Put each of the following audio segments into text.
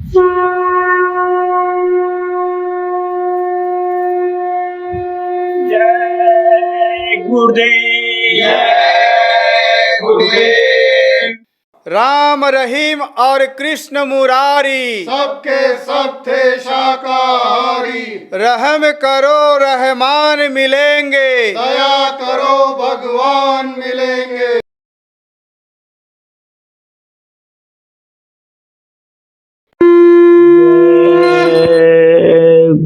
जय गुरुदेव, जय गुरुदेव। राम रहीम और कृष्ण मुरारी सबके सब थे शाकाहारी। रहम करो रहमान मिलेंगे, दया करो भगवान मिलेंगे।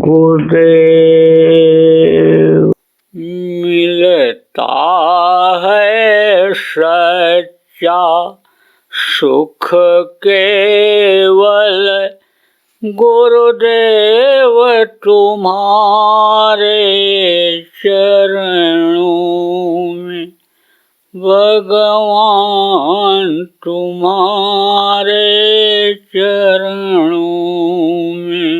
गुरुदेव। मिलता है सच्चा सुख केवल गुरुदेव तुम्हारे चरणों में, भगवान तुम्हारे चरणों में।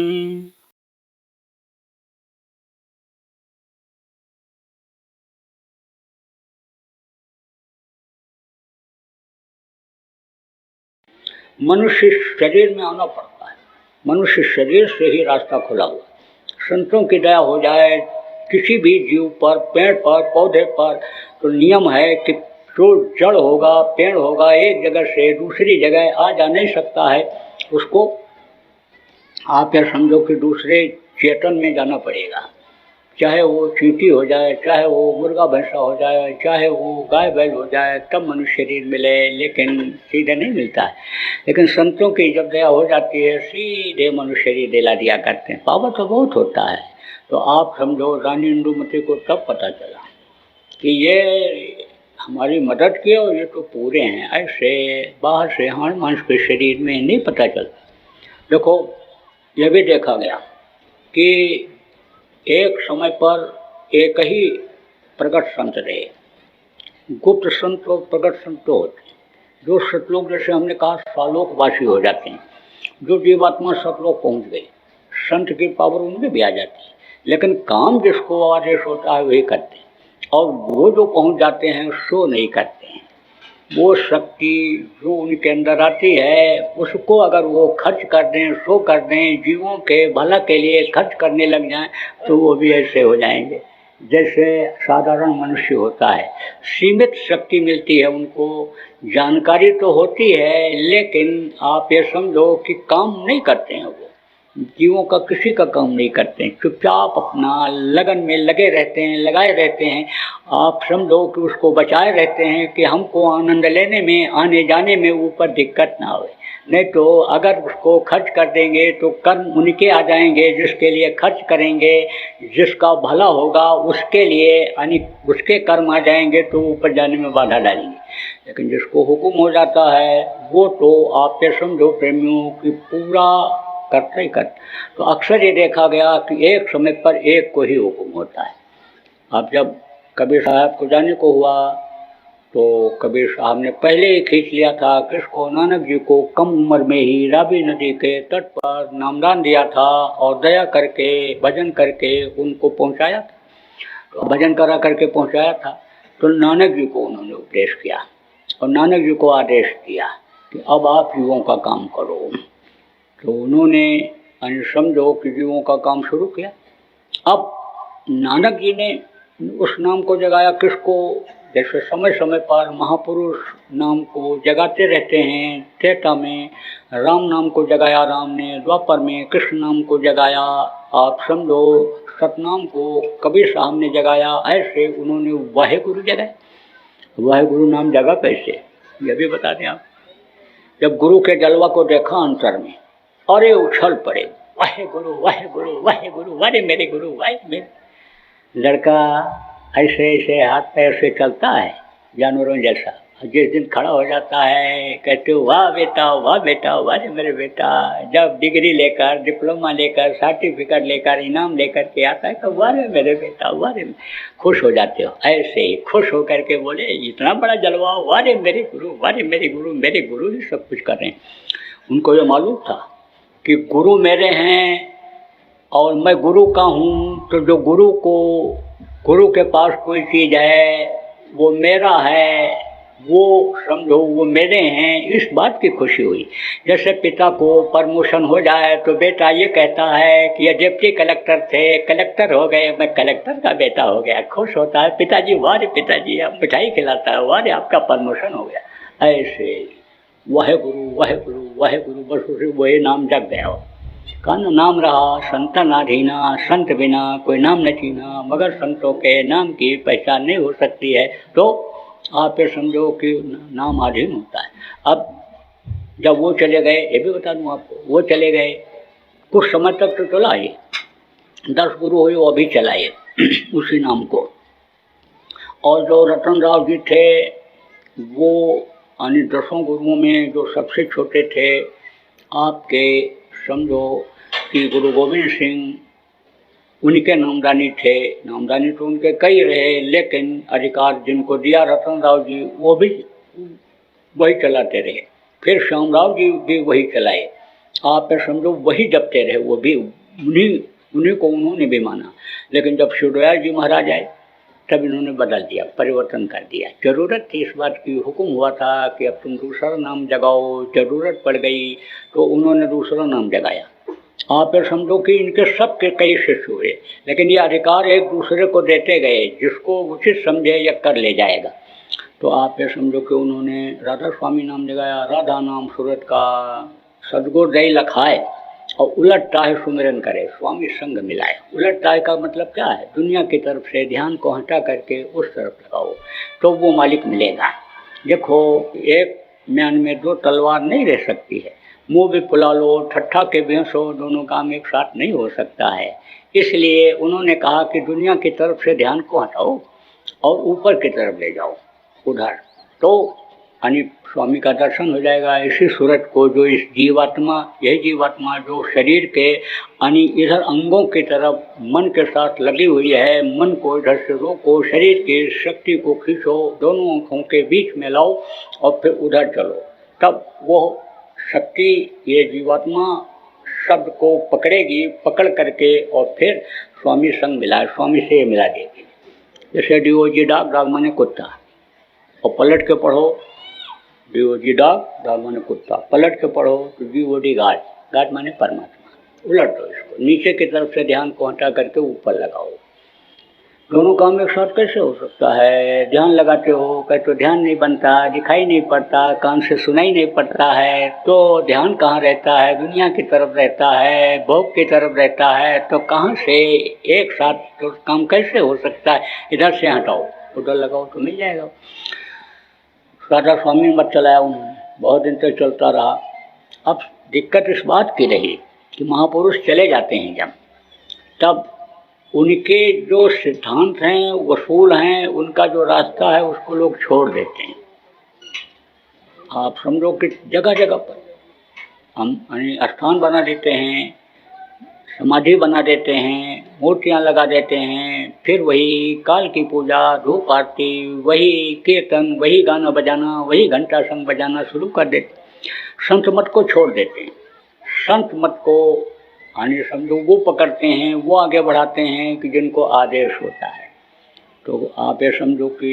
मनुष्य शरीर में आना पड़ता है, मनुष्य शरीर से ही रास्ता खुला हुआ। संतों की दया हो जाए किसी भी जीव पर, पेड़ पर, पौधे पर, तो नियम है कि जो जड़ होगा, पेड़ होगा, एक जगह से दूसरी जगह आ जा नहीं सकता है, उसको आप यह समझो कि दूसरे चेतन में जाना पड़ेगा। चाहे वो चींटी हो जाए, चाहे वो मुर्गा भैंसा हो जाए, चाहे वो गाय बैल हो जाए, तब मनुष्य शरीर मिले, लेकिन सीधे नहीं मिलता है। लेकिन संतों की जब दया हो जाती है, सीधे मनुष्य शरीर दिला दिया करते हैं। पावर तो बहुत होता है। तो आप समझो रानी इंदुमती को तब पता चला कि ये हमारी मदद की और ये तो पूरे हैं, ऐसे बाहर से हाड़ मांस के शरीर में नहीं पता चलता। देखो यह भी देखा गया कि एक समय पर एक ही प्रकट संत रहे, गुप्त संत और प्रकट संत होते। जो सतलोक, जैसे हमने कहा, सालोकवासी हो जाते हैं। जो जीवात्मा सतलोक पहुंच गई, संत की पावर उनमें भी आ जाती है, लेकिन काम जिसको आदेश होता है वही करते हैं। और वो जो पहुंच जाते हैं सो नहीं करते हैं। वो शक्ति जो उनके अंदर आती है, उसको अगर वो खर्च कर दें, शो कर दें, जीवों के भला के लिए खर्च करने लग जाएं, तो वो भी ऐसे हो जाएंगे जैसे साधारण मनुष्य होता है। सीमित शक्ति मिलती है उनको, जानकारी तो होती है, लेकिन आप ये समझो कि काम नहीं करते हैं। वो जीवों का किसी का काम नहीं करते हैं, चुपचाप अपना लगन में लगे रहते हैं, लगाए रहते हैं। आप समझो कि उसको बचाए रहते हैं कि हमको आनंद लेने में, आने जाने में ऊपर दिक्कत ना हो। नहीं तो अगर उसको खर्च कर देंगे तो कर्म उनके आ जाएंगे जिसके लिए खर्च करेंगे, जिसका भला होगा उसके लिए, यानी उसके कर्म आ जाएंगे तो ऊपर जाने में बाधा डालेंगे। लेकिन जिसको हुक्म हो जाता है वो तो आप ये समझो प्रेमियों की पूरा करते ही करते। तो अक्सर ये देखा गया कि एक समय पर एक को ही हुक्म होता है। अब जब कबीर साहब को जाने को हुआ तो कबीर साहब ने पहले ही खींच लिया था किसको, नानक जी को कम उम्र में ही रावी नदी के तट पर नामदान दिया था और दया करके भजन करके उनको पहुंचाया था। तो भजन करा करके पहुंचाया था तो नानक जी को उन्होंने उपदेश किया और नानक जी को आदेश दिया कि अब आप जीवों का काम करो। तो उन्होंने समझो कि जीवों का काम शुरू किया। अब नानक जी ने उस नाम को जगाया किसको, जैसे समय समय पर महापुरुष नाम को जगाते रहते हैं। त्रेता में राम नाम को जगाया राम ने, द्वापर में कृष्ण नाम को जगाया, आप समझो सतनाम को कबीर साहब ने जगाया। ऐसे उन्होंने वाहेगुरु जगाया। वाहेगुरु नाम जगा कैसे, यह भी बता दें आप। जब गुरु के जलवा को देखा अंतर में, अरे उछल पड़े, वाहे गुरु वाहे गुरु वाहे गुरु, वारे मेरे गुरु वाहे मेरे। लड़का ऐसे ऐसे हाथ पैर से चलता है जानवरों जैसा, जिस दिन खड़ा हो जाता है कहते हो वाह बेटा वाह बेटा, वारे मेरे बेटा। जब डिग्री लेकर, डिप्लोमा लेकर, सर्टिफिकेट लेकर, इनाम लेकर के आता है तो वारे मेरे बेटा वारे, खुश हो जाते हो। ऐसे ही खुश होकर के बोले इतना बड़ा जलवा, वारे मेरे गुरु वारे मेरे गुरु, मेरे गुरु ही सब कुछ कर रहे हैं। उनको ये मालूम था कि गुरु मेरे हैं और मैं गुरु का हूँ, तो जो गुरु के पास कोई चीज़ है वो मेरा है, वो समझो वो मेरे हैं, इस बात की खुशी हुई। जैसे पिता को प्रमोशन हो जाए तो बेटा ये कहता है कि ये डिप्टी कलेक्टर थे, कलेक्टर हो गए, मैं कलेक्टर का बेटा हो गया, खुश होता है पिताजी, वाह रे पिताजी, अब मिठाई खिलाता है, वाह रे आपका प्रमोशन हो गया। ऐसे वाहेगुरु वाहेगुरु वाहेगुरु, बस उसे वही नाम जग गया। कान नाम रहा संतन आधीना, संत बिना कोई नाम न चीना, मगर संतों के नाम की पहचान नहीं हो सकती है। तो आप ये समझो कि नाम आधीन होता है। अब जब वो चले गए, ये भी बता दूँ आपको, वो चले गए कुछ समय तक तो चला ये 10 गुरु हुए, वो अभी चलाए उसी नाम को। और जो रतन राव जी थे वो यानी 10 गुरुओं में जो सबसे छोटे थे, आपके समझो कि गुरु गोविंद सिंह उनके नामदानी थे। नामदानी तो उनके कई रहे, लेकिन अधिकार जिनको दिया रतन राव जी वो भी वही चलाते रहे। फिर श्यामराव जी भी वही चलाए। आप समझो वही जपते रहे, वो भी उन्हीं को उन्होंने भी माना। लेकिन जब शिवदयाल जी महाराज आए तब इन्होंने बदल दिया, परिवर्तन कर दिया। जरूरत थी इस बात की, हुक्म हुआ था कि अब तुम दूसरा नाम जगाओ, जरूरत पड़ गई तो उन्होंने दूसरा नाम जगाया। आप ये समझो कि इनके सब के कई शिष्य हुए, लेकिन ये अधिकार एक दूसरे को देते गए, जिसको उचित समझे या कर ले जाएगा। तो आप ये समझो कि उन्होंने राधा स्वामी नाम जगाया, राधा नाम सूरत का, सदगुर दई लखाए और उलट टाहे सुमिरन करे, स्वामी संग मिलाए। उलट टाहे का मतलब क्या है? दुनिया की तरफ से ध्यान को हटा करके उस तरफ लगाओ तो वो मालिक मिलेगा। देखो, एक म्यान में 2 तलवार नहीं रह सकती है। मुंह भी फुला लो, ठट्ठा के बेहोश हो, दोनों काम एक साथ नहीं हो सकता है। इसलिए उन्होंने कहा कि दुनिया की तरफ से ध्यान को हटाओ और ऊपर की तरफ ले जाओ, उधर, तो यानी स्वामी का दर्शन हो जाएगा। इसी सूरत को जो इस जीवात्मा, यही जीवात्मा जो शरीर के यानी इधर अंगों की तरफ मन के साथ लगी हुई है, मन को इधर से रोको, शरीर की शक्ति को खींचो, दोनों आँखों के बीच में लाओ और फिर उधर चलो, तब वो शक्ति ये जीवात्मा शब्द को पकड़ेगी, पकड़ करके और फिर स्वामी संग मिला, स्वामी से मिला देगी। जैसे डीओजी डॉग, डॉग माने कुत्ता, और पलट के पढ़ो डीओजी डॉग, डॉग माने कुत्ता, पलट के पढ़ो तो डीओडी गाड, गाड माने परमात्मा। उलट दो इसको, नीचे की तरफ से ध्यान को हटा करके ऊपर लगाओ। दोनों काम एक साथ कैसे हो सकता है? ध्यान लगाते हो कहीं तो ध्यान नहीं बनता, दिखाई नहीं पड़ता, कान से सुनाई नहीं पड़ता है, तो ध्यान कहाँ रहता है? दुनिया की तरफ रहता है, भोग की तरफ रहता है, तो कहाँ से एक साथ तो काम कैसे हो सकता है? इधर से हटाओ, उधर लगाओ तो मिल जाएगा। राधा स्वामी मत चलाया उन्होंने, बहुत दिन तक चलता रहा। अब दिक्कत इस बात की रही कि महापुरुष चले जाते हैं जब, तब उनके जो सिद्धांत हैं, वसूल हैं, उनका जो रास्ता है उसको लोग छोड़ देते हैं। आप समझो कि जगह जगह पर हम स्थान बना देते हैं, समाधि बना देते हैं, मूर्तियाँ लगा देते हैं, फिर वही काल की पूजा, धूप आरती, वही कीर्तन, वही गाना बजाना, वही घंटा संग बजाना शुरू कर देते। संत मत को छोड़ देते हैं। संत मत को यानी समझो वो पकड़ते हैं, वो आगे बढ़ाते हैं कि जिनको आदेश होता है। तो आप ये समझो कि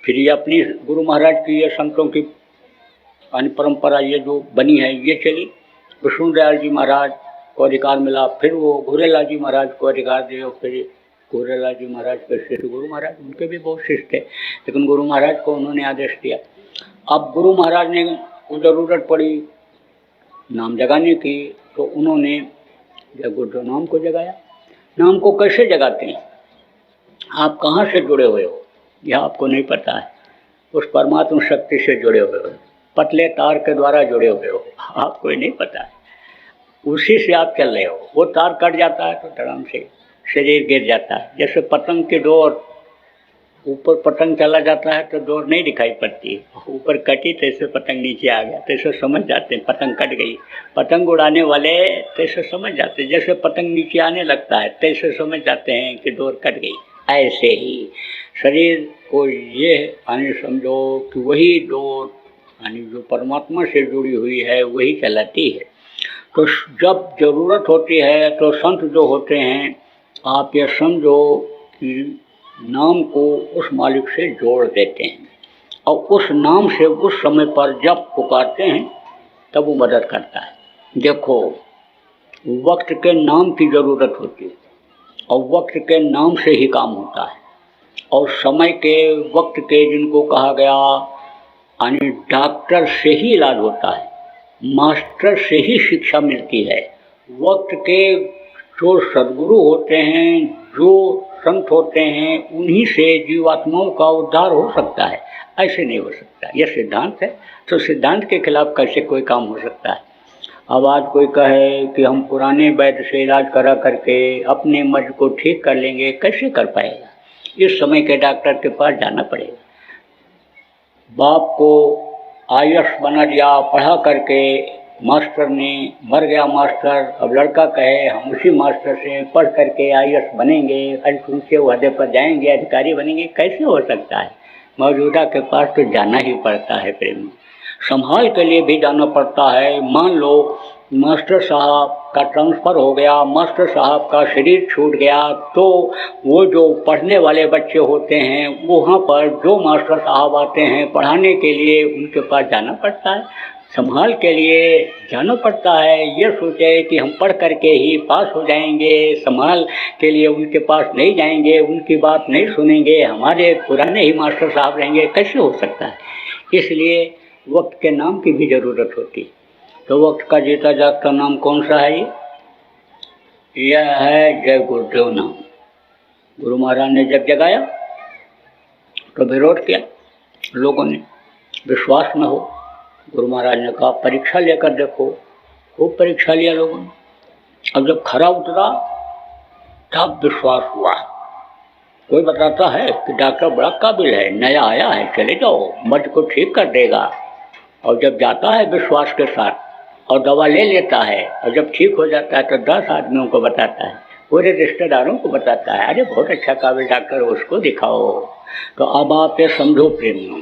फिर ये अपनी गुरु महाराज की, ये संतों की यानी परंपरा ये जो बनी है ये चली। विष्णुदयाल जी महाराज को अधिकार मिला, फिर वो घुरेलाल जी महाराज को अधिकार दिए, और फिर घुरेलाल जी महाराज के शिष्य गुरु महाराज, उनके भी बहुत शिष्य थे, लेकिन गुरु महाराज को उन्होंने आदेश दिया। अब गुरु महाराज ने को ज़रूरत पड़ी नाम जगाने की, तो उन्होंने गुरु नाम को जगाया। नाम को कैसे जगाते हैं? आप कहाँ से जुड़े हुए हो यह आपको नहीं पता है। उस परमात्मा शक्ति से जुड़े हुए हो, पतले तार के द्वारा जुड़े हुए हो, आपको नहीं पता है। उसी से आप चल रहे हो। वो तार कट जाता है तो धड़ाम से शरीर गिर जाता है। जैसे पतंग की डोर, ऊपर पतंग चला जाता है तो डोर नहीं दिखाई पड़ती, ऊपर कटी तैसे पतंग नीचे आ गया, तैसे समझ जाते हैं पतंग कट गई। पतंग उड़ाने वाले तैसे समझ जाते हैं, जैसे पतंग नीचे आने लगता है तैसे समझ जाते हैं कि डोर कट गई। ऐसे ही शरीर को ये यानी समझो कि वही डोर यानी जो परमात्मा से जुड़ी हुई है वही चलाती है। तो जब ज़रूरत होती है तो संत जो होते हैं, आप ये समझो कि नाम को उस मालिक से जोड़ देते हैं। और उस नाम से उस समय पर जब पुकारते हैं तब वो मदद करता है। देखो, वक्त के नाम की ज़रूरत होती है और वक्त के नाम से ही काम होता है। और समय के, वक्त के, जिनको कहा गया, यानी डॉक्टर से ही इलाज होता है, मास्टर से ही शिक्षा मिलती है। वक्त के जो सद्गुरु होते हैं, जो संत होते हैं, उन्हीं से जीवात्माओं का उद्धार हो सकता है, ऐसे नहीं हो सकता। यह सिद्धांत है, तो सिद्धांत के खिलाफ कैसे कोई काम हो सकता है। अब आज कोई कहे कि हम पुराने वैद्य से इलाज करा करके अपने मर्ज को ठीक कर लेंगे, कैसे कर पाएगा। इस समय के डॉक्टर के पास जाना पड़ेगा। बाप को आईएएस बना दिया पढ़ा करके मास्टर ने, मर गया मास्टर, अब लड़का कहे हम उसी मास्टर से पढ़ करके आईएएस बनेंगे, ऊंचे ओहदे पर जाएंगे, अधिकारी बनेंगे, कैसे हो सकता है। मौजूदा के पास तो जाना ही पड़ता है प्रेम, संभाल के लिए भी जाना पड़ता है। मान लो मास्टर साहब का ट्रांसफ़र हो गया, मास्टर साहब का शरीर छूट गया, तो वो जो पढ़ने वाले बच्चे होते हैं वहाँ पर जो मास्टर साहब आते हैं पढ़ाने के लिए, उनके पास जाना पड़ता है, संभाल के लिए जाना पड़ता है। ये सोचे कि हम पढ़ करके ही पास हो जाएंगे, संभाल के लिए उनके पास नहीं जाएंगे, उनकी बात नहीं सुनेंगे, हमारे पुराने ही मास्टर साहब रहेंगे, कैसे हो सकता है। इसलिए वक्त के नाम की भी ज़रूरत होती है। तो वक्त का जीता जागता नाम कौन सा है? यह है जय गुरुदेव नाम। गुरु महाराज ने जब जगाया तो विरोध किया लोगों ने, विश्वास न हो। गुरु महाराज ने कहा परीक्षा लेकर देखो। खूब परीक्षा लिया लोगों ने। अब जब खरा उतरा तब विश्वास हुआ। कोई बताता है कि डॉक्टर बड़ा काबिल है, नया आया है, चले जाओ, मर्ज को ठीक कर देगा। और जब जाता है विश्वास के साथ और दवा ले लेता है, और जब ठीक हो जाता है तो 10 आदमियों को बताता है, पूरे रिश्तेदारों को बताता है, अरे बहुत अच्छा काबिल डॉक्टर, उसको दिखाओ। तो अब आप ये समझो प्रेमियों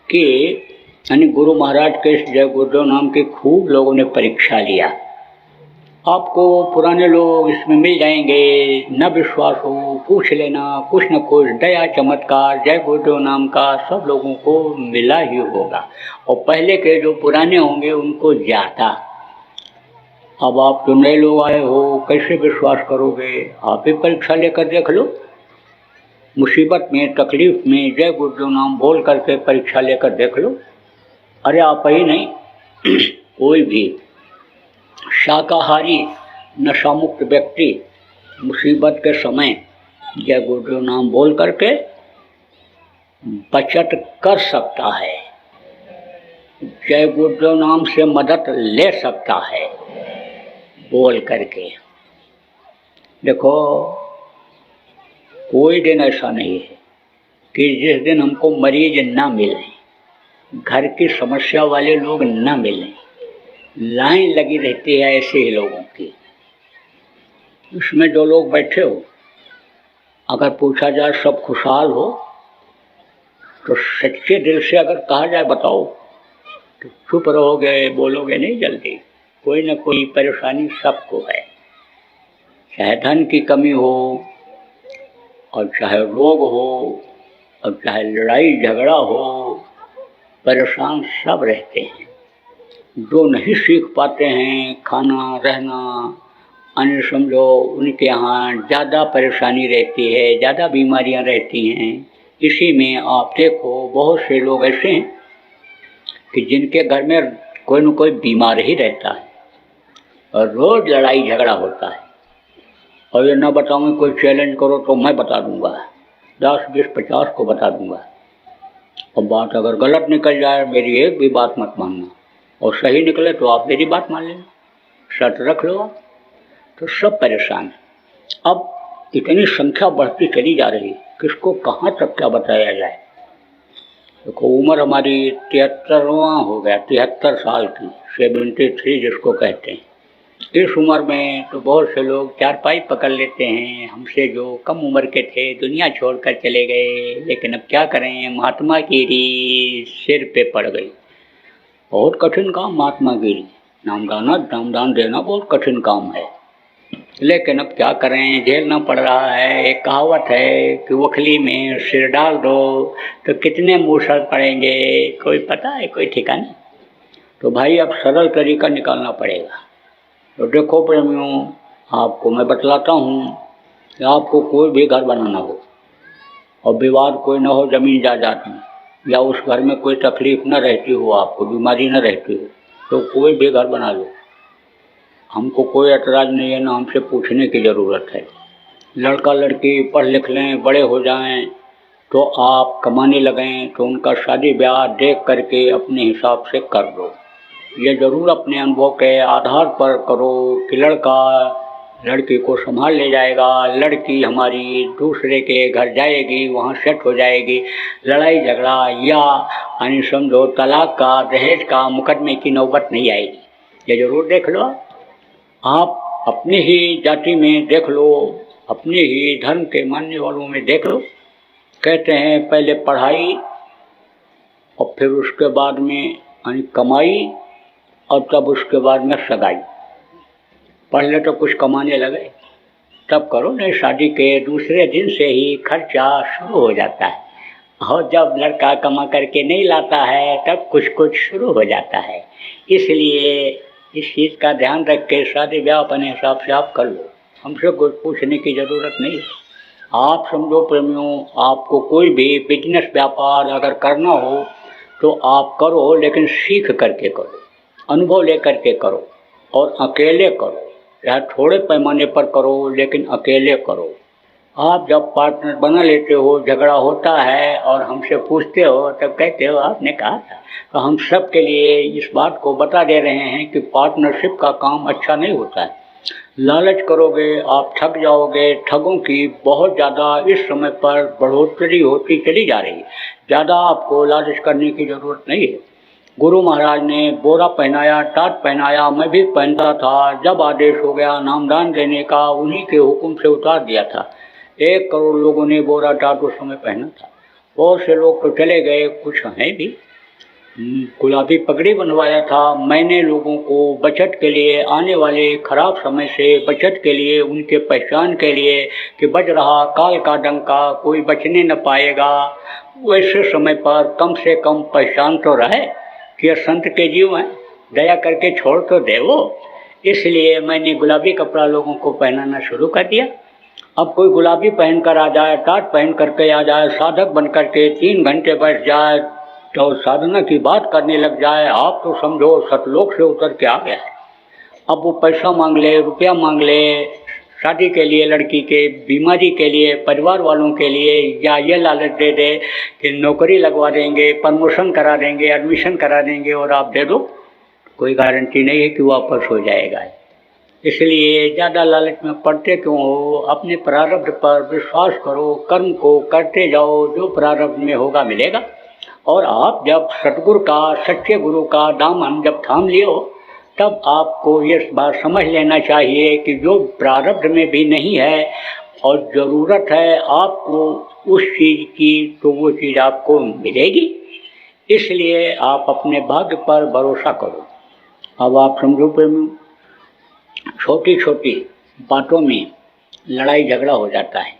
कि यानी गुरु महाराज के इस जय गुरुदेव नाम की खूब लोगों ने परीक्षा लिया। आपको पुराने लोग इसमें मिल जाएंगे, न विश्वास हो पूछ लेना, कुछ न कुछ दया चमत्कार जय गुरुदेव नाम का सब लोगों को मिला ही होगा। और पहले के जो पुराने होंगे उनको ज़्यादा। अब आप जो नए लोग आए हो, कैसे विश्वास करोगे? आप ही परीक्षा लेकर देख लो। मुसीबत में, तकलीफ में जय गुरुदेव नाम बोल करके परीक्षा लेकर देख लो। अरे आप ही नहीं, कोई भी शाकाहारी नशामुक्त व्यक्ति मुसीबत के समय जय गुरुदेव नाम बोल करके बचत कर सकता है, जय गुरुदेव नाम से मदद ले सकता है बोल करके। देखो, कोई दिन ऐसा नहीं है कि जिस दिन हमको मरीज ना मिले, घर की समस्या वाले लोग ना मिलें। लाइन लगी रहती है ऐसे ही लोगों की। इसमें जो लोग बैठे हो, अगर पूछा जाए सब खुशहाल हो तो सच्चे दिल से अगर कहा जाए बताओ, तो चुप रहोगे, बोलोगे नहीं जल्दी। कोई ना कोई परेशानी सबको है, चाहे धन की कमी हो और चाहे रोग हो और चाहे लड़ाई झगड़ा हो, परेशान सब रहते हैं। जो नहीं सीख पाते हैं खाना रहना, अन्य समझो उनके यहाँ ज़्यादा परेशानी रहती है, ज़्यादा बीमारियाँ रहती हैं। इसी में आप देखो बहुत से लोग ऐसे हैं कि जिनके घर में कोई न कोई बीमार ही रहता है और रोज़ लड़ाई झगड़ा होता है। और ये ना बताऊँ, कोई चैलेंज करो तो मैं बता दूँगा, 10, 20, 50 को बता दूँगा। और बात अगर गलत निकल जाए, मेरी एक भी बात मत मानना, और सही निकले तो आप मेरी बात मान लेना, शर्त रख लो। तो सब परेशान हैं। अब इतनी संख्या बढ़ती चली जा रही, किसको कहाँ तक क्या बताया जाए। देखो, उम्र हमारी 73वां हो गया, 73 साल की, 73 जिसको कहते हैं। इस उम्र में तो बहुत से लोग चारपाई पकड़ लेते हैं। हमसे जो कम उम्र के थे दुनिया छोड़कर चले गए, लेकिन अब क्या करें, महात्मा गिरी सिर पे पड़ गई। बहुत कठिन काम महात्मा गिरी। नामदान देना बहुत कठिन काम है। लेकिन अब क्या करें, झेलना पड़ रहा है। एक कहावत है कि उखली में सिर डाल दो तो कितने मूसर पड़ेंगे, कोई पता है, कोई ठिकाना। तो भाई अब सरल तरीका निकालना पड़ेगा। तो देखो प्रेमियों, आपको मैं बतलाता हूँ कि आपको कोई भी घर बनाना हो और विवाद कोई न हो ज़मीन जायदाद में, या उस घर में कोई तकलीफ न रहती हो, आपको बीमारी न रहती हो, तो कोई भी घर बना लो, हमको कोई एतराज़ नहीं है, ना हमसे पूछने की ज़रूरत है। लड़का लड़की पढ़ लिख लें, बड़े हो जाएं, तो आप कमाने लगें तो उनका शादी ब्याह देख करके अपने हिसाब से कर दो। ये ज़रूर अपने अनुभव के आधार पर करो कि लड़का लड़की को संभाल ले जाएगा, लड़की हमारी दूसरे के घर जाएगी, वहाँ सेट हो जाएगी, लड़ाई झगड़ा या यानी समझो तलाक का, दहेज का, मुकदमे की नौबत नहीं आएगी। ये ज़रूर देख लो। आप अपनी ही जाति में देख लो, अपने ही धर्म के मानने वालों में देख लो। कहते हैं पहले पढ़ाई और फिर उसके बाद में यानी कमाई और तब उसके बाद में सगाई। पढ़ ले तो कुछ कमाने लगे तब करो, नहीं शादी के दूसरे दिन से ही खर्चा शुरू हो जाता है। और जब लड़का कमा करके नहीं लाता है तब कुछ कुछ शुरू हो जाता है। इसलिए इस चीज़ का ध्यान रख के शादी ब्याह अपने हिसाब से आप कर लो, हमसे कुछ पूछने की ज़रूरत नहीं है। आप समझो प्रेमियों, आपको कोई भी बिजनेस व्यापार अगर करना हो तो आप करो, लेकिन सीख करके करो, अनुभव ले करके करो और अकेले करो, या थोड़े पैमाने पर करो लेकिन अकेले करो। आप जब पार्टनर बना लेते हो, झगड़ा होता है और हमसे पूछते हो तब कहते हो आपने कहा था। तो हम सब के लिए इस बात को बता दे रहे हैं कि पार्टनरशिप का काम अच्छा नहीं होता है। लालच करोगे आप ठग जाओगे। ठगों की बहुत ज़्यादा इस समय पर बढ़ोतरी होती चली जा रही है। ज़्यादा आपको लालच करने की ज़रूरत नहीं है। गुरु महाराज ने बोरा पहनाया, टाट पहनाया, मैं भी पहनता था। जब आदेश हो गया नामदान देने का, उन्हीं के हुक्म से उतार दिया था। 1 करोड़ लोगों ने बोरा टाट उस समय पहना था। बहुत से लोग तो चले गए, कुछ हैं भी। गुलाबी पगड़ी बनवाया था मैंने लोगों को बचत के लिए, आने वाले खराब समय से बचत के लिए, उनके पहचान के लिए कि बज रहा काल का डंका, कोई बचने न पाएगा। वैसे समय पर कम से कम पहचान तो रहे कि ये संत के जीव हैं, दया करके छोड़ तो दे वो। इसलिए मैंने गुलाबी कपड़ा लोगों को पहनाना शुरू कर दिया। अब कोई गुलाबी पहन कर आ जाए, टाट पहन करके आ जाए, साधक बन करके 3 घंटे बैठ जाए तो साधना की बात करने लग जाए, आप तो समझो सतलोक से उतर के आ गया है। अब वो पैसा मांग ले, रुपया मांग ले, शादी के लिए, लड़की के, बीमारी के लिए, परिवार वालों के लिए, या ये लालच दे दे कि नौकरी लगवा देंगे, प्रमोशन करा देंगे, एडमिशन करा देंगे और आप दे दो, कोई गारंटी नहीं है कि वापस हो जाएगा। इसलिए ज़्यादा लालच में पड़ते क्यों हो। अपने प्रारब्ध पर विश्वास करो, कर्म को करते जाओ, जो प्रारब्ध में होगा मिलेगा। और आप जब सतगुरु का, सच्चे गुरु का दामन जब थाम लियो, तब आपको ये बात समझ लेना चाहिए कि जो प्रारब्ध में भी नहीं है और ज़रूरत है आपको उस चीज़ की, तो वो चीज़ आपको मिलेगी। इसलिए आप अपने भाग्य पर भरोसा करो। अब आप समझो प्रेमी, छोटी छोटी बातों में लड़ाई झगड़ा हो जाता है।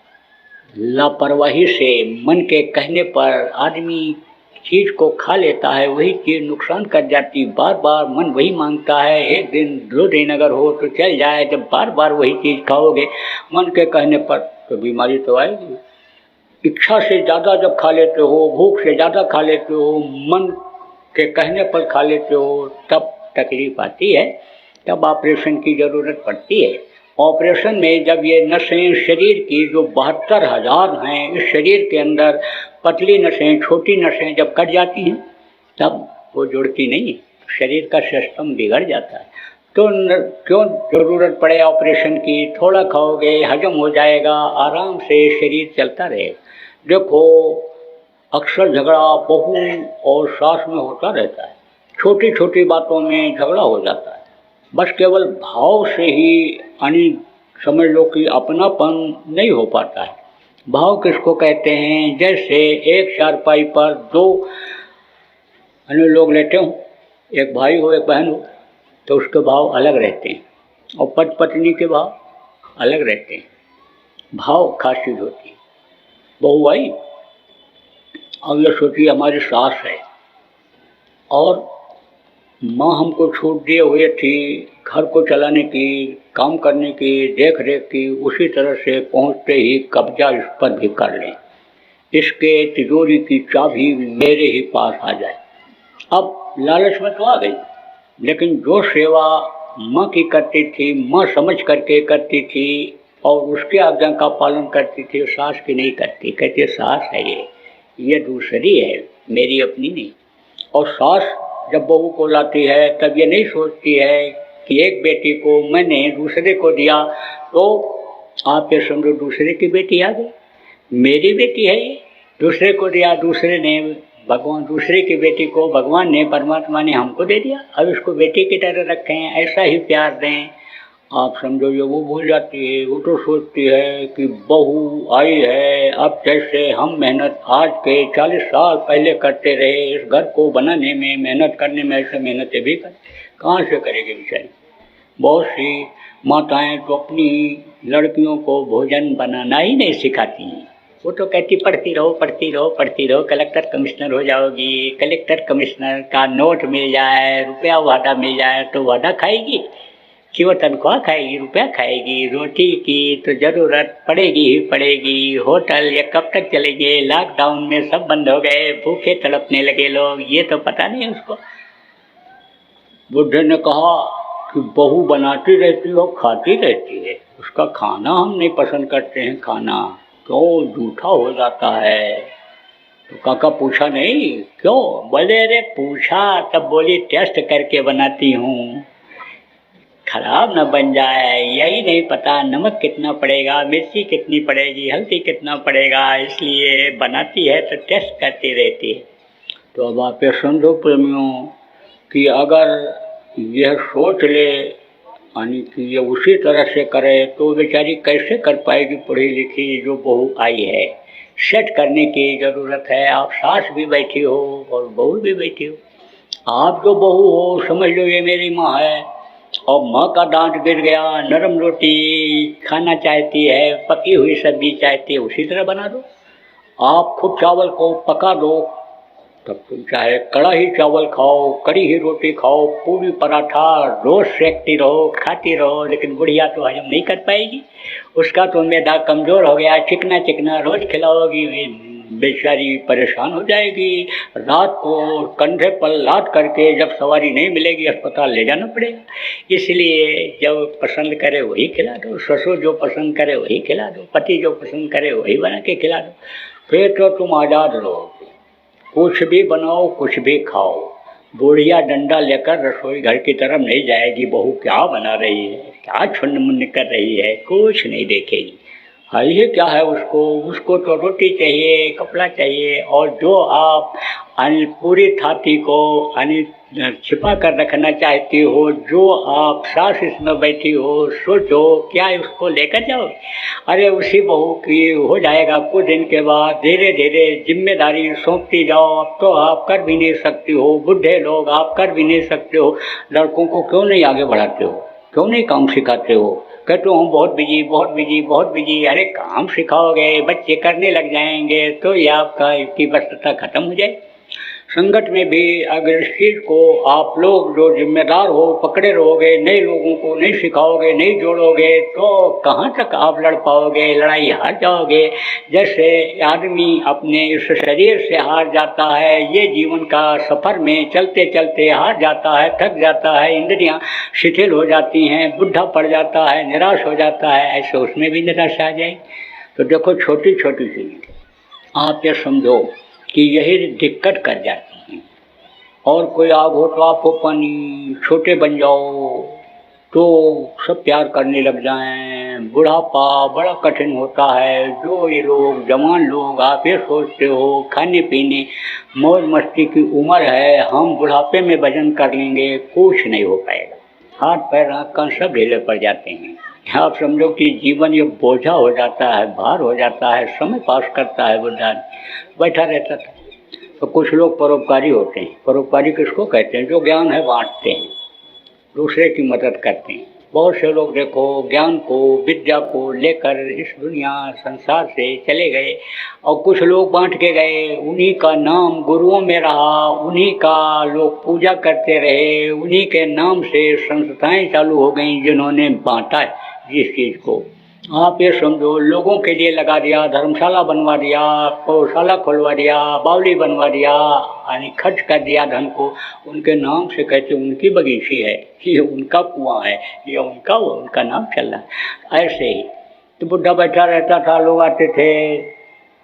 लापरवाही से, मन के कहने पर आदमी चीज़ को खा लेता है, वही चीज़ नुकसान कर जाती। बार बार मन वही मांगता है। 1 दिन 2 दिन अगर हो तो चल जाए, जब बार बार वही चीज़ खाओगे मन के कहने पर तो बीमारी तो आएगी। इच्छा से ज़्यादा जब खा लेते हो, भूख से ज़्यादा खा लेते हो, मन के कहने पर खा लेते हो, तब तकलीफ आती है, तब ऑपरेशन की ज़रूरत पड़ती है। ऑपरेशन में जब ये नसें शरीर की जो 72,000 हैं, इस शरीर के अंदर पतली नसें, छोटी नसें जब कट जाती हैं तब वो जुड़ती नहीं, शरीर का सिस्टम बिगड़ जाता है। तो क्यों ज़रूरत पड़े ऑपरेशन की। थोड़ा खाओगे हजम हो जाएगा, आराम से शरीर चलता रहेगा। देखो अक्सर झगड़ा बहू और सास में होता रहता है, छोटी छोटी बातों में झगड़ा हो जाता है। बस केवल भाव से ही यानी समझ लो कि अपनापन नहीं हो पाता है। भाव किसको कहते हैं, जैसे एक चारपाई पर 2 अन्य लोग लेटे हों, एक भाई हो एक बहन हो, तो उसके भाव अलग रहते हैं। और पति पत्नी के भाव अलग रहते हैं। भाव खास चीज होती है। बहू आई, अब ये सोचिए हमारी सास है और माँ हमको छूट दिए हुए थी घर को चलाने की, काम करने की, देख रेख की, उसी तरह से पहुँचते ही कब्जा इस पर भी कर लें, इसके तिजोरी की चाबी मेरे ही पास आ जाए। अब लालच में तो आ गई, लेकिन जो सेवा माँ की करती थी, माँ समझ करके करती थी और उसके आज्ञा का पालन करती थी, सास की नहीं करती। कहती सास है ये दूसरी है, मेरी अपनी नहीं। और सास जब बहू को लाती है तब ये नहीं सोचती है कि एक बेटी को मैंने दूसरे को दिया तो आप ये समझो दूसरे की बेटी आ गई, मेरी बेटी है ये, दूसरे को दिया, दूसरे ने भगवान, दूसरे की बेटी को भगवान ने, परमात्मा ने हमको दे दिया, अब इसको बेटी की तरह रखें, ऐसा ही प्यार दें। आप समझो ये वो भूल जाती है। वो तो सोचती है कि बहू आई है, अब जैसे हम मेहनत आज के 40 साल पहले करते रहे इस घर को बनाने में, मेहनत करने में, ऐसे मेहनतें भी करें, कहाँ से करेगी बेचारी। बहुत सी माताएं तो अपनी लड़कियों को भोजन बनाना ही नहीं सिखाती हैं। वो तो कहती पढ़ती रहो पढ़ती रहो पढ़ती रहो, कलेक्टर कमिश्नर हो जाओगी, कलेक्टर कमिश्नर का नोट मिल जाए, रुपया वादा मिल जाए तो वादा खाएगी कि वो तनख्वाह खाएगी, रुपया खाएगी, रोटी की तो ज़रूरत पड़ेगी ही पड़ेगी। होटल ये कब तक चलेंगे, लॉकडाउन में सब बंद हो गए, भूखे तड़पने लगे लोग, ये तो पता नहीं उसको। बुढ़े ने कहा कि बहू बनाती रहती हो खाती रहती है, उसका खाना हम नहीं पसंद करते हैं, खाना क्यों जूठा हो जाता है। तो काका पूछा नहीं क्यों, बोले अरे पूछा तब बोली टेस्ट करके बनाती हूँ, खराब न बन जाए, यही नहीं पता नमक कितना पड़ेगा, मिर्ची कितनी पड़ेगी, हल्दी कितना पड़ेगा, इसलिए बनाती है तो टेस्ट करती रहती है। तो अब आप ये समझो प्रेमियों कि अगर यह सोच ले यानी कि ये उसी तरह से करे तो बेचारी कैसे कर पाएगी पढ़ी लिखी जो बहू आई है। सेट करने की ज़रूरत है। आप सास भी बैठी हो और बहू भी बैठी हो। आप जो बहू हो समझ लो ये मेरी माँ है और माँ का दांत गिर गया, नरम रोटी खाना चाहती है, पकी हुई सब्जी चाहती है, उसी तरह बना दो। आप खूब चावल को पका दो, तब तुम चाहे कड़ाही चावल खाओ, कड़ी ही रोटी खाओ, पूरी पराठा रोज सेकती रहो, खाती रहो, लेकिन बुढ़िया तो हजम नहीं कर पाएगी, उसका तो मैदा कमज़ोर हो गया, चिकना चिकना रोज खिलाओगी, बेचारी परेशान हो जाएगी। रात को कंधे पर लाद करके जब सवारी नहीं मिलेगी अस्पताल ले जाना पड़ेगा। इसलिए जो पसंद करे वही खिला दो, ससुर जो पसंद करे वही खिला दो, पति जो पसंद करे वही बना के खिला दो, फिर तो तुम आज़ाद रहोगे। कुछ भी बनाओ, कुछ भी खाओ। बुढ़िया डंडा लेकर रसोई घर की तरफ नहीं जाएगी, बहू क्या बना रही है, क्या छुन्न मुन्न कर रही है, कुछ नहीं देखेगी। हाँ ये क्या है, उसको तो रोटी चाहिए, कपड़ा चाहिए, और जो आप पूरी थाती को छिपा कर रखना चाहती हो, जो आप सास इसमें बैठी हो, सोचो क्या उसको लेकर जाओ। अरे उसी बहू की हो जाएगा कुछ दिन के बाद, धीरे धीरे जिम्मेदारी सौंपती जाओ। अब तो आप कर भी नहीं सकती हो, बुढ़े लोग आप कर भी नहीं सकते हो, लड़कों को क्यों नहीं आगे बढ़ाते हो, क्यों नहीं काम सिखाते हो। कहते हो हम बहुत बिजी बहुत बिजी बहुत बिजी। अरे काम सिखाओगे, बच्चे करने लग जाएंगे तो ये आपका की व्यस्तता खत्म हो जाए। संगत में भी अगर इस चीज़ को आप लोग जो जिम्मेदार हो पकड़े रहोगे, नए लोगों को नहीं सिखाओगे, नहीं जोड़ोगे, तो कहाँ तक आप लड़ पाओगे, लड़ाई हार जाओगे। जैसे आदमी अपने इस शरीर से हार जाता है, ये जीवन का सफ़र में चलते चलते हार जाता है, थक जाता है, इंद्रियां शिथिल हो जाती हैं, बुढ़ा पड़ जाता है, निराश हो जाता है, ऐसे उसमें भी निराशा आ जाए। तो देखो छोटी छोटी चीज़ें आप ये समझो कि यही दिक्कत कर जाती हैं। और कोई आग हो तो आप हो पानी, छोटे बन जाओ तो सब प्यार करने लग जाएं। बुढ़ापा बड़ा कठिन होता है। जो ये लोग जवान लोग आप ये सोचते हो खाने पीने मौज मस्ती की उम्र है, हम बुढ़ापे में वजन कर लेंगे, कुछ नहीं हो पाएगा। हाथ पैर आँख कान सब ढीले पड़ जाते हैं। आप समझो कि जीवन ये बोझा हो जाता है, भार हो जाता है। समय पास करता है बुढ़ा बैठा रहता था। तो कुछ लोग परोपकारी होते हैं। परोपकारी किसको कहते हैं? जो ज्ञान है बांटते हैं, दूसरे की मदद करते हैं। बहुत से लोग देखो ज्ञान को, विद्या को लेकर इस दुनिया संसार से चले गए और कुछ लोग बांट के गए, उन्हीं का नाम गुरुओं में रहा, उन्हीं का लोग पूजा करते रहे, उन्हीं के नाम से संस्थाएं चालू हो गई जिन्होंने बांटा जिस चीज़ को। आप ये समझो, लोगों के लिए लगा दिया, धर्मशाला बनवा दिया, गौशाला खुलवा दिया, बावली बनवा दिया, यानी खर्च कर दिया धन को, उनके नाम से कहते उनकी बगीची है, ये उनका कुआं है, ये उनका नाम चल रहा है। ऐसे ही तो बुढ़ा बैठा रहता था, लोग आते थे,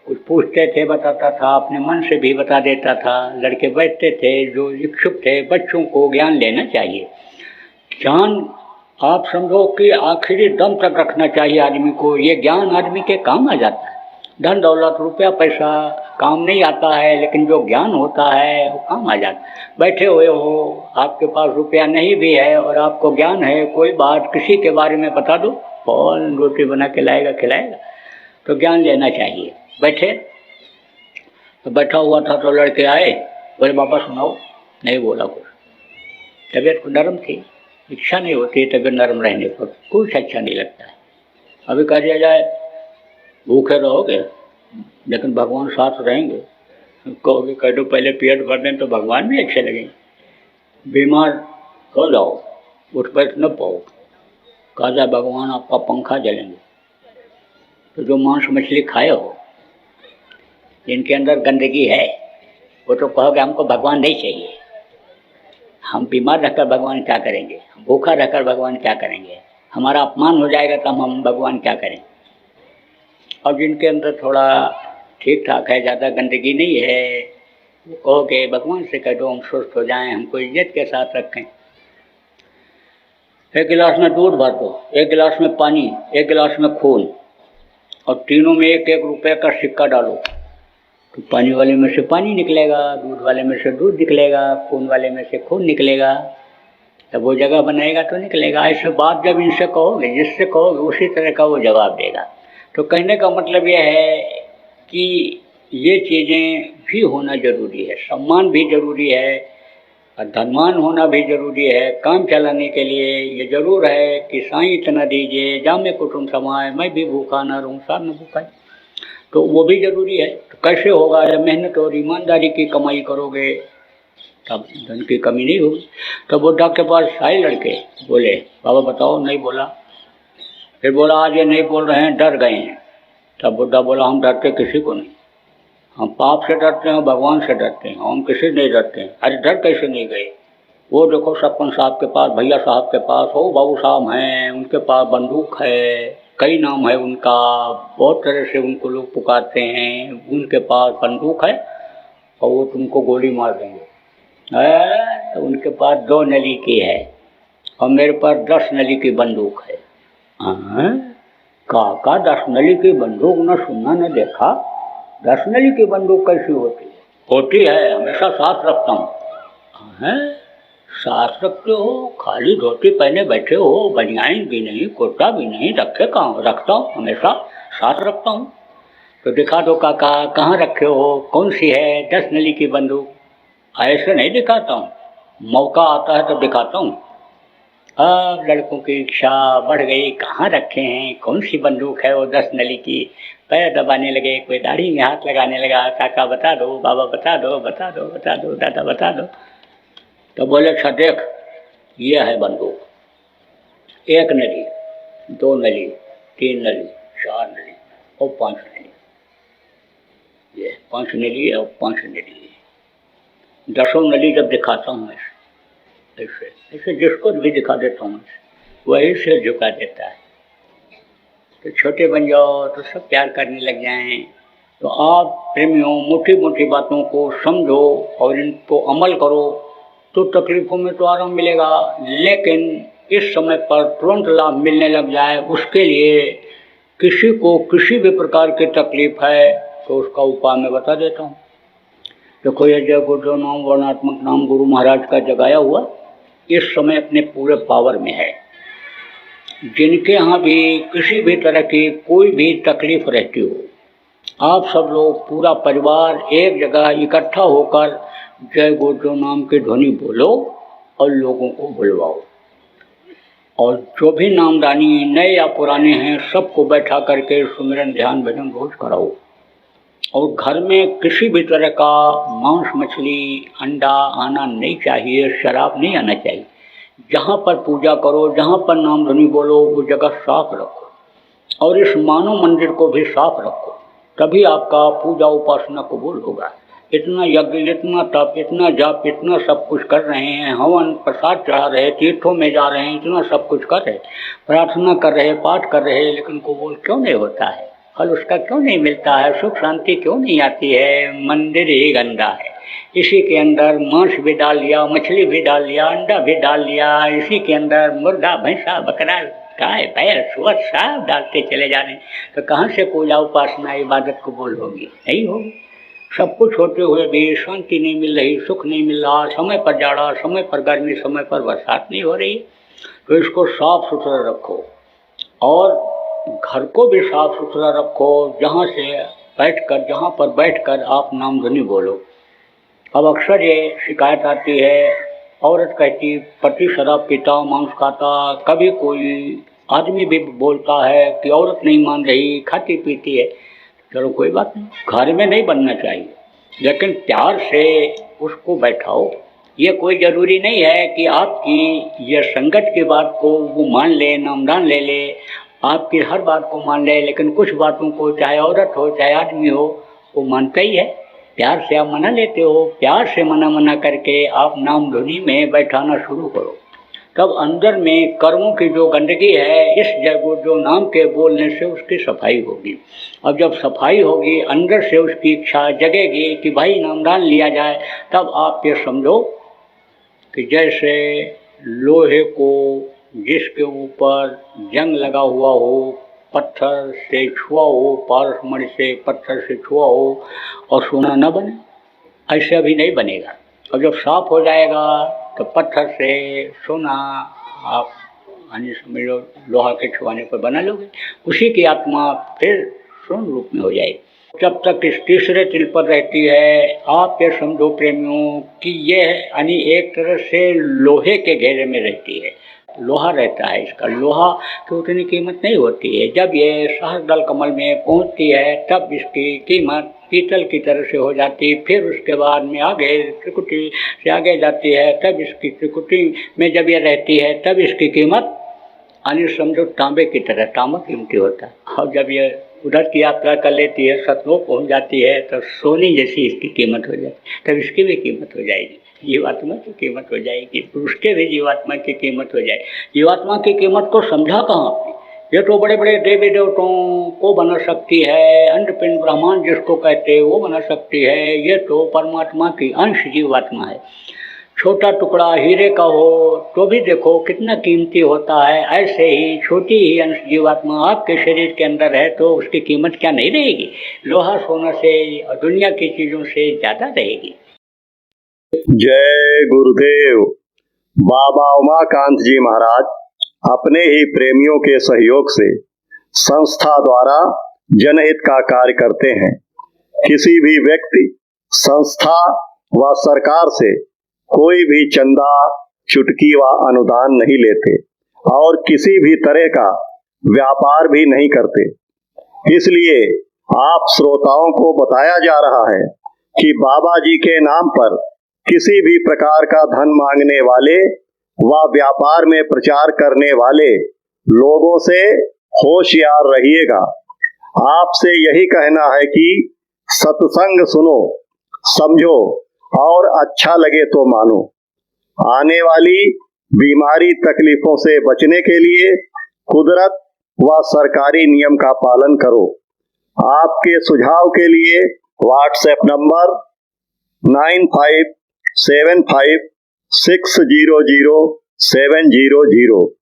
कुछ पूछते थे, बताता था, अपने मन से भी बता देता था। लड़के बैठते थे जो इच्छुक थे, बच्चों को ज्ञान लेना चाहिए। ज्ञान आप समझो कि आखिरी दम तक रखना चाहिए आदमी को। ये ज्ञान आदमी के काम आ जाता है। धन दौलत रुपया पैसा काम नहीं आता है, लेकिन जो ज्ञान होता है वो काम आ जाता है। बैठे हुए हो, आपके पास रुपया नहीं भी है और आपको ज्ञान है, कोई बात किसी के बारे में बता दो, कौन रोटी बना के लाएगा खिलाएगा। तो ज्ञान लेना चाहिए। बैठे तो बैठा हुआ था तो लड़के आए, बोले बाबा सुनाओ। नहीं बोला कुछ, तबीयत नरम थी, इच्छा नहीं होती तबीयत नरम रहने पर, कुछ अच्छा नहीं लगता है। अभी कह दिया जाए भूखे रहोगे लेकिन भगवान साथ रहेंगे, कहोगे कह दो पहले पेट भर दें तो भगवान भी अच्छे लगेंगे। बीमार हो जाओ, उठ बैठ न पाओ, कहा जाए भगवान आपका पंखा जलेंगे। तो जो मांस मछली खाए हो, जिनके अंदर गंदगी है, वो तो कहोगे हमको भगवान नहीं चाहिए। हम बीमार रहकर भगवान क्या करेंगे, भूखा रहकर भगवान क्या करेंगे, हमारा अपमान हो जाएगा तो हम भगवान क्या करें। और जिनके अंदर थोड़ा ठीक ठाक है, ज़्यादा गंदगी नहीं है, वो कहोगे भगवान से कह दो हम स्वस्थ हो जाएं, हमको इज्जत के साथ रखें। एक गिलास में दूध भर दो, एक गिलास में पानी, एक गिलास में खून, और तीनों में एक एक रुपये का सिक्का डालो, तो पानी वाले में से पानी निकलेगा, दूध वाले में से दूध निकलेगा, खून वाले में से खून निकलेगा। तब वो जगह बनाएगा तो निकलेगा। ऐसे बात जब इनसे कहोगे, जिससे कहोगे उसी तरह का वो जवाब देगा। तो कहने का मतलब यह है कि ये चीज़ें भी होना जरूरी है, सम्मान भी जरूरी है और धनवान होना भी जरूरी है। काम चलाने के लिए ये जरूर है कि साईं इतना दीजिए, जामे कुटुंब समाए, मैं भी भूखा न रहूँ, सब न भूखा, तो वो भी जरूरी है। तो कैसे होगा, जब मेहनत और ईमानदारी की कमाई करोगे तब धन की कमी नहीं होगी। तो बुढ़ा के पास आए लड़के, बोले बाबा बताओ। नहीं बोला। फिर बोला आज ये नहीं बोल रहे हैं, डर गए हैं। तब बुढ़ा बोला हम डरते किसी को नहीं, हम पाप से डरते हैं, भगवान से डरते हैं, हम किसी से नहीं डरते हैं। अरे डर कैसे नहीं गए, वो देखो सरपंच साहब के पास, भैया साहब के पास, हो बाबू साहब हैं, उनके पास बंदूक है, कई नाम है उनका, बहुत तरह से उनको लोग पुकारते हैं, उनके पास बंदूक है और वो तुमको गोली मार देंगे। तो उनके पास 2 नली की है और मेरे पास 10 नली की बंदूक है। काका 10 नली की बंदूक न सुना न देखा, 10 नली की बंदूक कैसी होती है? होती है, हमेशा साथ रखता हूँ। साथ रखते हो, खाली धोती पहने बैठे हो, बनियान भी नहीं, कुर्ता भी नहीं, रखे कहाँ? रखता हूँ, हमेशा साथ रखता हूँ। तो दिखा दो काका, कहाँ रखे हो, कौन सी है 10 नली की बंदूक? ऐसे नहीं दिखाता हूँ, मौका आता है तो दिखाता हूँ। अब लड़कों की इच्छा बढ़ गई, कहाँ रखे हैं, कौन सी बंदूक है वो 10 नली की? पैर दबाने लगे, कोई दाढ़ी में हाथ लगाने लगा, काका बता दो, बाबा बता दो, बता दो, बता दो, दादा बता दो। तो बोले अच्छा देख, ये है बंदूक, 1 नली, 2 नली, 3 नली, 4 नली और 5 नली। ये 5 नली है और 5 नली है। 10 नली जब दिखाता हूँ ऐसे ऐसे जिसको भी दिखा देता हूँ वही से झुका देता है। तो छोटे बन जाओ तो सब प्यार करने लग जाएं। तो आप प्रेमियों मोटी मोटी बातों को समझो और इनको अमल करो तो तकलीफ़ों में तो आराम मिलेगा, लेकिन इस समय पर तुरंत लाभ मिलने लग जाए उसके लिए किसी को किसी भी प्रकार की तकलीफ़ है तो उसका उपाय मैं बता देता हूँ। देखो ये जय गुरुदेव नाम वर्णात्मक नाम गुरु महाराज का जगाया हुआ इस समय अपने पूरे पावर में है। जिनके यहाँ भी किसी भी तरह की कोई भी तकलीफ रहती हो, आप सब लोग पूरा परिवार एक जगह इकट्ठा होकर जय गुरुदेव नाम की ध्वनि बोलो और लोगों को बुलवाओ और जो भी नामदानी नए या पुराने हैं सबको बैठा करके सुमिरन ध्यान भजन रोज कराओ। और घर में किसी भी तरह का मांस मछली अंडा आना नहीं चाहिए, शराब नहीं आना चाहिए। जहाँ पर पूजा करो, जहाँ पर नाम ध्वनि बोलो, वो जगह साफ रखो और इस मानव मंदिर को भी साफ रखो, तभी आपका पूजा उपासना कबूल होगा। इतना यज्ञ, इतना तप, इतना जप, इतना सब कुछ कर रहे हैं, हवन प्रसाद चढ़ा रहे, तीर्थों में जा रहे हैं, इतना सब कुछ कर रहे, प्रार्थना कर रहे, पाठ कर रहे, लेकिन कबूल क्यों नहीं होता है? फल उसका क्यों नहीं मिलता है? सुख शांति क्यों नहीं आती है? मंदिर ही गंदा है। इसी के अंदर मांस भी डाल लिया, मछली भी डाल लिया, अंडा भी डाल लिया, इसी के अंदर मुर्गा भैंसा बकरा गाय बैल सुअर सब डालते चले जा रहे हैं, तो कहाँ से पूजा उपासना इबादत कबूल होगी? नहीं होगी। सब कुछ होते हुए भी शांति नहीं मिल रही, सुख नहीं मिल रहा, समय पर जाड़ा, समय पर गर्मी, समय पर बरसात नहीं हो रही। तो इसको साफ सुथरा रखो और घर को भी साफ सुथरा रखो। जहाँ पर बैठकर आप नाम ध्वनि बोलो। अब अक्सर ये शिकायत आती है, औरत कहती पति शराब पीता, मांस खाता, कभी कोई आदमी भी बोलता है कि औरत नहीं मान रही, खाती पीती है। चलो कोई बात नहीं, घर में नहीं बनना चाहिए, लेकिन प्यार से उसको बैठाओ। ये कोई ज़रूरी नहीं है कि आपकी ये संगत की बात को वो मान ले, नामदान ले ले, आपकी हर बात को मान ले, लेकिन कुछ बातों को चाहे औरत हो चाहे आदमी हो वो मानता ही है। प्यार से आप मना लेते हो, प्यार से मना करके आप नाम ध्वनि में बैठाना शुरू करो, तब अंदर में कर्मों की जो गंदगी है, इस जगह जो नाम के बोलने से उसकी सफाई होगी। अब जब सफाई होगी, अंदर से उसकी इच्छा जगेगी कि भाई नामदान लिया जाए, तब आप ये समझो कि जैसे लोहे को जिसके ऊपर जंग लगा हुआ हो, पत्थर से छुआ हो, पारसमणि से पत्थर से छुआ हो और सोना न बने, ऐसे अभी नहीं बनेगा। और जब साफ हो जाएगा तो पत्थर से सोना आप यानी समझ लो लोहा के छुआने पर बना लोगे, उसी की आत्मा फिर स्वर्ण रूप में हो जाएगी। जब तक इस तीसरे तिल पर रहती है, आप ये समझो प्रेमियों कि ये यानी एक तरह से लोहे के घेरे में रहती है। लोहा रहता है, इसका लोहा की उतनी कीमत नहीं होती है। जब ये सहस्रदल कमल में पहुंचती है तब इसकी कीमत पीतल की तरह से हो जाती। फिर उसके बाद में आगे त्रिकुटी से आगे जाती है, तब इसकी त्रिकुटी में जब ये रहती है तब इसकी कीमत यानी समझो तांबे की तरह, तांबा कीमती होता है। और जब ये उधर की यात्रा कर लेती है, सतलोक पहुंच जाती है, तो सोने जैसी इसकी कीमत हो जाती है, तब इसकी भी कीमत हो जाएगी, जीवात्मा की कीमत हो जाएगी, पुरुष के भी जीवात्मा की कीमत हो जाएगी। जीवात्मा की कीमत को समझा कहाँ आपने? ये तो बड़े बड़े देवी देवताओं को बना सकती है, अंडपिंड ब्रह्मांड जिसको कहते हैं वो बना सकती है। ये तो परमात्मा की अंश जीवात्मा है। छोटा टुकड़ा हीरे का हो तो भी देखो कितना कीमती होता है, ऐसे ही छोटी ही अंश जीवात्मा आपके शरीर के अंदर है तो उसकी कीमत क्या नहीं रहेगी? लोहा सोना से और दुनिया की चीज़ों से ज़्यादा रहेगी। जय गुरुदेव। बाबा उमाकांत जी महाराज अपने ही प्रेमियों के सहयोग से संस्था द्वारा जनहित का कार्य करते हैं। किसी भी व्यक्ति, संस्था व सरकार से कोई भी चंदा, चुटकी व अनुदान नहीं लेते और किसी भी तरह का व्यापार भी नहीं करते। इसलिए आप श्रोताओं को बताया जा रहा है कि बाबा जी के नाम पर किसी भी प्रकार का धन मांगने वाले व व्यापार में प्रचार करने वाले लोगों से होशियार रहिएगा। आपसे यही कहना है कि सत्संग सुनो, समझो और अच्छा लगे तो मानो। आने वाली बीमारी तकलीफों से बचने के लिए कुदरत व सरकारी नियम का पालन करो। आपके सुझाव के लिए व्हाट्सएप नंबर 9575600700।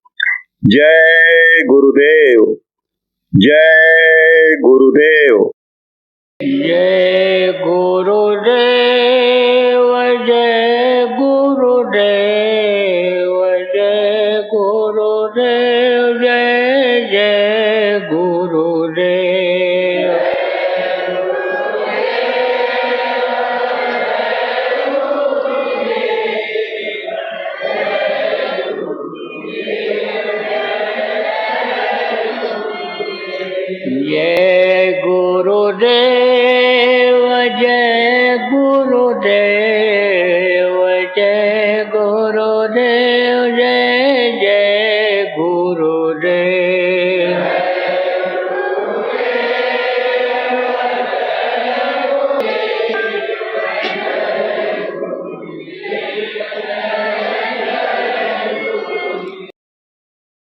जय गुरुदेव, जय गुरुदेव। जय गुरुदेव, जय गुरुदेव, जय गुरुदेव, जय